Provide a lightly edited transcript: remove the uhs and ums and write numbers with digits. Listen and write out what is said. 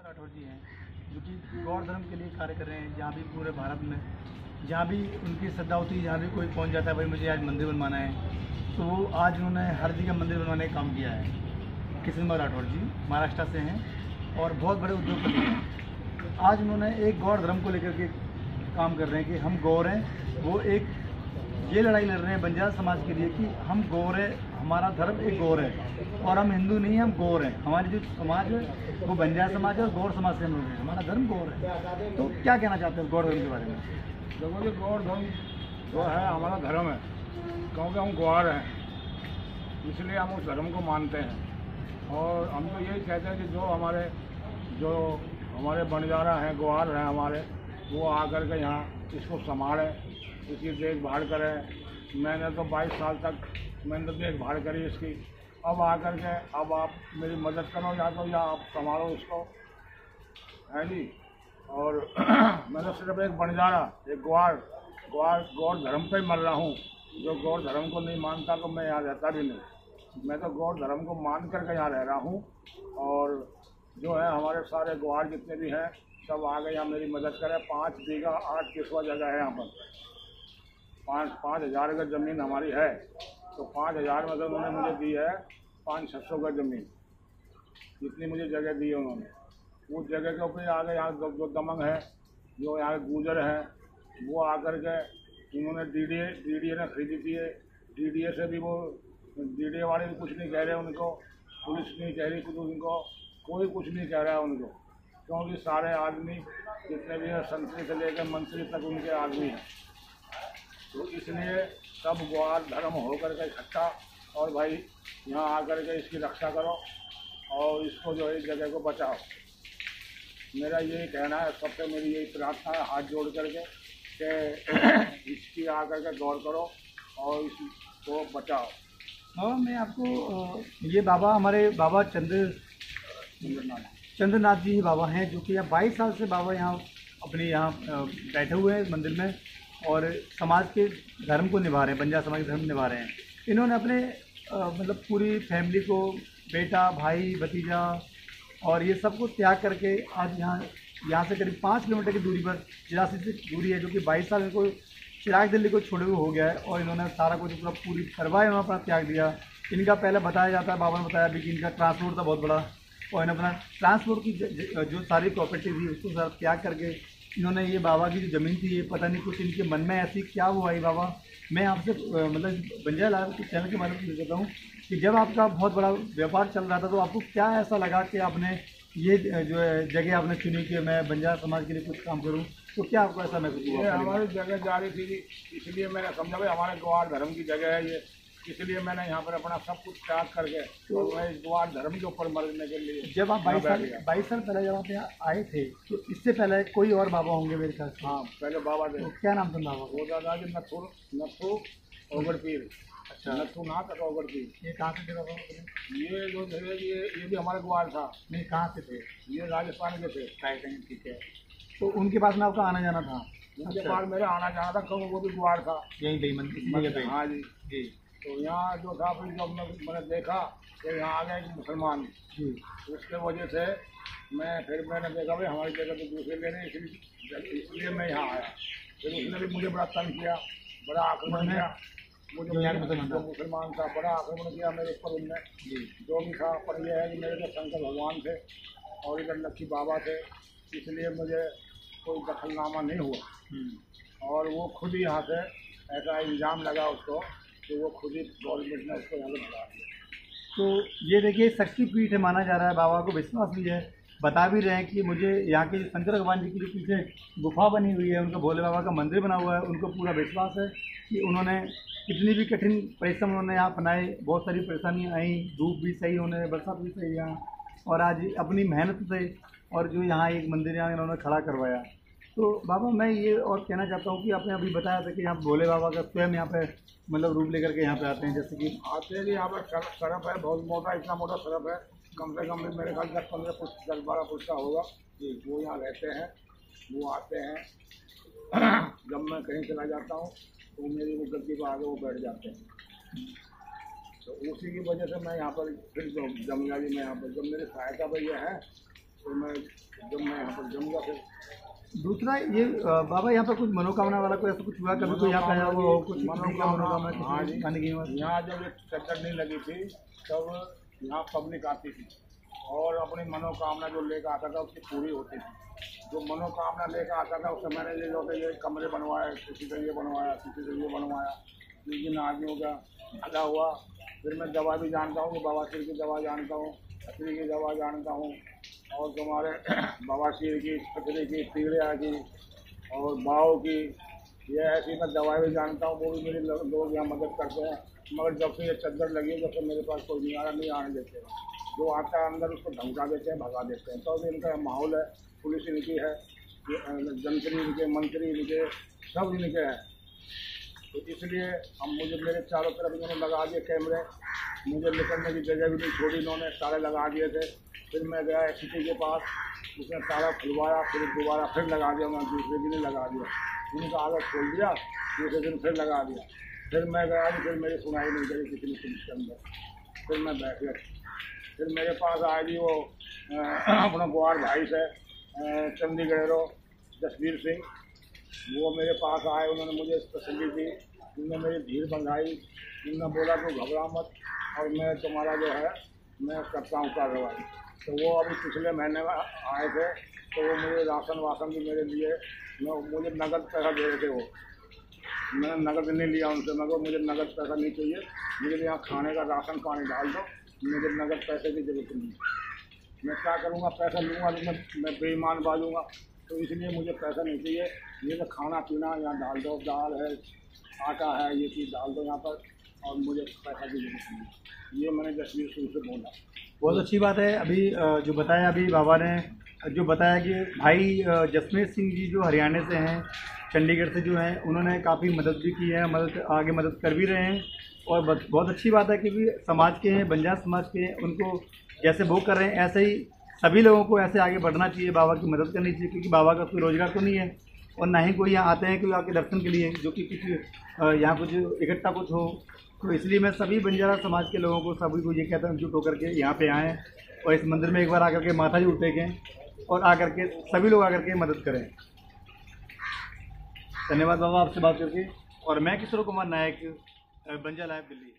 राठौर जी हैं जो कि गौर धर्म के लिए कार्य कर रहे हैं। जहाँ भी पूरे भारत में जहाँ भी उनकी श्रद्धा होती है, जहाँ भी कोई पहुँच जाता है भाई मुझे आज मंदिर बनवाना है, तो वो आज उन्होंने हर जगह मंदिर बनवाने का काम किया है। किशन राठौर जी महाराष्ट्र से हैं और बहुत बड़े उद्योगपति हैं। आज उन्होंने एक गौर धर्म को लेकर के काम कर रहे हैं कि हम गौर हैं। वो एक ये लड़ाई लड़ रहे हैं बंजारा समाज के लिए कि हम गौर है, हमारा धर्म एक गौर है और हम हिंदू नहीं हैं, हम गौर हैं। हमारी जो समाज है वो बंजारा समाज है और गौर समाज से हम लोग हैं, हमारा धर्म गौर है। तो क्या कहना चाहते हैं गौर धर्म के बारे में? देखो जी, गौर धर्म जो है हमारा धर्म है, क्योंकि हम ग्वार हैं इसलिए हम उस धर्म को मानते हैं। और हम तो यही कहते हैं कि जो हमारे बंजारा हैं, ग्वार हैं हमारे, वो आकर के यहाँ इसको संभालें, इसकी देखभाल करें। मैंने तो 22 साल तक मैंने तो देखभाल करी इसकी। अब आकर के अब आप मेरी मदद करो या आप संभालो इसको, है जी। और मैं तो सिर्फ एक बंजारा, एक गौर धर्म पे मर रहा हूँ। जो गौर धर्म को नहीं मानता तो मैं यहाँ रहता भी नहीं। मैं तो गौर धर्म को मान करके यहाँ रह रहा हूँ। और जो है हमारे सारे ग्वार जितने भी हैं सब आ गए यहाँ मेरी मदद करें। 5 बीघा 8 किस्वा जगह है यहाँ पर। 5,000 गज ज़मीन हमारी है, तो 5,000 में तो उन्होंने मुझे दी है 500-600 गज ज़मीन, जितनी मुझे जगह दी है उन्होंने। उस जगह के ऊपर आगे यहाँ जो दमंग है, जो यहाँ गुजर है, वो आकर के उन्होंने डीडीए ने खरीदी थी। डीडीए से भी वो डीडीए वाले भी कुछ नहीं कह रहे उनको, पुलिस नहीं कह रही कुछ उनको, कोई कुछ नहीं कह रहा है उनको, क्योंकि सारे आदमी जितने भी हैं संतरी से लेकर मंत्री तक उनके आदमी हैं। तो इसलिए सब ग्वार धर्म होकर के इकट्ठा और भाई यहाँ आकर के इसकी रक्षा करो और इसको जो है इस जगह को बचाओ। मेरा यही कहना है, सबसे मेरी यही प्रार्थना है हाथ जोड़ करके कि इसकी आकर के गौर करो और इसको बचाओ। और मैं आपको ये बाबा हमारे बाबा चंद्रनाथ जी बाबा हैं जो कि यहाँ 22 साल से बाबा यहाँ अपने यहाँ बैठे हुए हैं मंदिर में और समाज के धर्म को निभा रहे हैं, बंजारा समाज के धर्म निभा रहे हैं। इन्होंने अपने मतलब पूरी फैमिली को, बेटा, भाई, भतीजा और ये सबको त्याग करके आज यहाँ से करीब 5 किलोमीटर की दूरी पर चिरासी से दूरी है, जो कि 22 साल इनको चिराग दिल्ली को छोड़े हुए हो गया है और इन्होंने सारा कुछ पूरा पूरी परवाह इन्होंने अपना त्याग दिया। इनका पहले बताया जाता है, बाबा ने बताया भी कि इनका ट्रांसपोर्ट था बहुत बड़ा और इन्होंने अपना ट्रांसपोर्ट की जो सारी प्रॉपर्टी थी उसको सारा त्याग करके इन्होंने ये बाबा की जो ज़मीन थी, ये पता नहीं कुछ इनके मन में ऐसी क्या हुआ है बाबा। मैं आपसे मतलब बंजारा लाइव के चैनल के बारे में पूछ रहा हूँ कि जब आपका बहुत बड़ा व्यापार चल रहा था तो आपको क्या ऐसा लगा कि आपने ये जो है जगह आपने चुनी कि मैं बंजारा समाज के लिए कुछ काम करूँ, तो क्या आपको ऐसा महसूस हुआ? हमारी जगह जा रही थी, इसलिए मैंने समझा भाई हमारे ग्वार धर्म की जगह है ये, इसलिए मैंने यहाँ पर अपना सब कुछ त्याग करके तो मैं इस ग्वार धर्म के ऊपर मरने के लिए। जब आप 22 साल पहले जब आप यहाँ आए थे तो इससे पहले कोई और बाबा होंगे मेरे ख्याल से? हाँ, पहले बाबा थे। तो क्या नाम था बाबा? वो दादाजी नथु ओगड़ पीर। अच्छा, नथु नाथ ओगड़ पीर। ये कहाँ से थे बाबा? ये जो थे ये भी हमारे ग्वार था। नहीं, कहाँ से थे? ये राजस्थान के थे। ठीक है, तो उनके पास में आपका आना जाना था? उनके पास मेरा आना जाना था, क्योंकि वो भी ग्वार था यहीं पे। हाँ जी जी। तो यहाँ जो था फिर जब मैंने देखा तो यहाँ आ गए मुसलमान जी, उसके वजह से मैंने देखा भाई हमारी जगह तो दूसरे ले रहे, इसलिए मैं यहाँ आया। फिर उसने भी मुझे बड़ा तंग किया, बड़ा आक्रमण किया। मुझे जो मुसलमान था बड़ा आक्रमण किया मेरे ऊपर उनने जो भी था। पर यह है कि मेरे तो शंकर भगवान थे और इधर लक्की बाबा थे, इसलिए मुझे कोई दखलनामा नहीं हुआ। और वो खुद ही यहाँ से ऐसा इल्ज़ाम लगा उसको कि वो खुद ही गवर्नमेंट ने उसको यहाँ से भगा दिया। तो ये देखिए शक्तिपीठ है माना जा रहा है, बाबा को विश्वास भी है, बता भी रहे हैं कि मुझे यहाँ के शंकर भगवान जी की जो पीछे गुफा बनी हुई है, उनका भोले बाबा का मंदिर बना हुआ है, उनको पूरा विश्वास है कि उन्होंने कितनी भी कठिन परिश्रम उन्होंने यहाँ अपनाए, बहुत सारी परेशानियाँ आई, धूप भी सही होने, बरसात भी सही यहाँ, और आज अपनी मेहनत से और जो यहाँ एक मंदिर यहाँ इन्होंने खड़ा करवाया। तो बाबा मैं ये और कहना चाहता हूँ कि आपने अभी बताया था कि यहाँ भोले बाबा का स्वयं यहाँ पे मतलब रूप लेकर के यहाँ पे आते हैं, जैसे कि आते हैं कि यहाँ पर सरफ है बहुत मोटा, इतना मोटा सरफ है, कम से कम मेरे ख्याल 10-15 फुट 10-12 फुट का होगा जी। वो यहाँ रहते हैं, वो आते हैं। जब मैं कहीं चला जाता हूँ तो मेरी वो गद्दी पर आगे वो बैठ जाते हैं। तो उसी की वजह से मैं यहाँ पर फिर जमुना जी में यहाँ पर जब मेरे सहायता भैया हैं तो मैं यहाँ पर जमूँगा फिर। दूसरा ये बाबा यहाँ पर कुछ मनोकामना वाला कोई ऐसा कुछ हुआ कभी कोई यहाँ पे आया वो कुछ मनोकामना हाँ जी, मानी गई हो? यहाँ जब ये चक्कर नहीं लगी थी तब यहाँ पब्लिक आती थी और अपनी मनोकामना जो लेकर आता था उसकी पूरी होती थी। जो मनोकामना लेकर आता था उससे मैंने ये जो ये कमरे बनवाए, किसी का ये बनवाया, किसी का ये बनवाया, जिन आदमियों का भला हुआ। फिर मैं दवा भी जानता हूँ, बवासीर की दवा जानता हूँ, खतरी की दवा जानता हूँ, और तुम्हारे बवासीर की, खतरी की, पीड़िया की और बाव की, ये ऐसी मैं दवाएँ भी जानता हूँ। वो भी मेरे लोग यहाँ मदद करते हैं। मगर जब से ये चद्दर लगी है, जब से मेरे पास कोई नहीं आने देते हैं। जो आता है अंदर उसको धमका देते हैं, भगा देते हैं। तो इनका माहौल है, पुलिस इनकी है, जंत्री इनके, मंत्री इनके, सब इनके हैं। तो इसलिए हम मेरे चारों तरफ इन्होंने लगा दिए कैमरे, मुझे निकलने की जगह भी नहीं छोड़ी, इन्होंने ताले लगा दिए थे। फिर मैं गया एसपी के पास, उसने ताला खुलवाया, फिर दोबारा फिर लगा दिया, मैं दूसरे दिन लगा दिया, उनका आगे खोल दिया, दूसरे दिन फिर लगा दिया। फिर मैं गया, फिर मेरी सुनाई नहीं करी किसी ने पुलिस के अंदर। फिर मैं बैठ गया। फिर मेरे पास आए जी वो अपना गुआर भाई से चंडीगढ़ जसवीर सिंह, वो मेरे पास आए, उन्होंने मुझे तसल्ली दी, उन्होंने मेरी धीर बंधाई, उन्होंने बोला तो घबरा मत और मैं तुम्हारा जो है मैं करता हूँ कार्रवाई। तो वो अभी पिछले महीने में आए थे, तो वो मुझे राशन वासन भी मेरे लिए, मुझे नगद पैसा दे रहे थे। वो मैंने नगद नहीं लिया उनसे, मगर मुझे नगद पैसा नहीं चाहिए, मुझे यहाँ खाने का राशन पानी डाल दो, मुझे नगद पैसे की जरूरत नहीं। मैं क्या करूँगा, पैसा लूँगा तो मैं बेईमान बाजूँगा, तो इसलिए मुझे पैसा नहीं चाहिए। ये तो खाना पीना यहाँ डाल दो, दाल है, आटा है, ये चीज़ डाल दो यहाँ पर, और मुझे पैसा की जरूरत नहीं। ये मैंने जसवीर सिंह से बोला। बहुत अच्छी बात है। अभी जो बताया अभी बाबा ने जो बताया कि भाई जसवीर सिंह जी जो हरियाणा से हैं, चंडीगढ़ से जो हैं, उन्होंने काफ़ी मदद भी की है, आगे मदद कर भी रहे हैं। और बहुत अच्छी बात है कि भी समाज के हैं, बंजारा समाज के हैं, उनको जैसे वो कर रहे हैं ऐसे ही सभी लोगों को ऐसे आगे बढ़ना चाहिए, बाबा की मदद करनी चाहिए। क्योंकि बाबा का कोई रोज़गार तो नहीं है और ना ही कोई यहाँ आते हैं कोई आपके दर्शन के लिए, जो कि कुछ यहाँ कुछ इकट्ठा कुछ हो। तो इसलिए मैं सभी बंजारा समाज के लोगों को, सभी को ये कहता हूँ जुट होकर के यहाँ पे आएँ और इस मंदिर में एक बार आकर के माथा जरूर टेकें और आकर के सभी लोग आकर के मदद करें। धन्यवाद बाबा आपसे बात करके। और मैं किशोर कुमार नायक, बंजारा लाइव दिल्ली।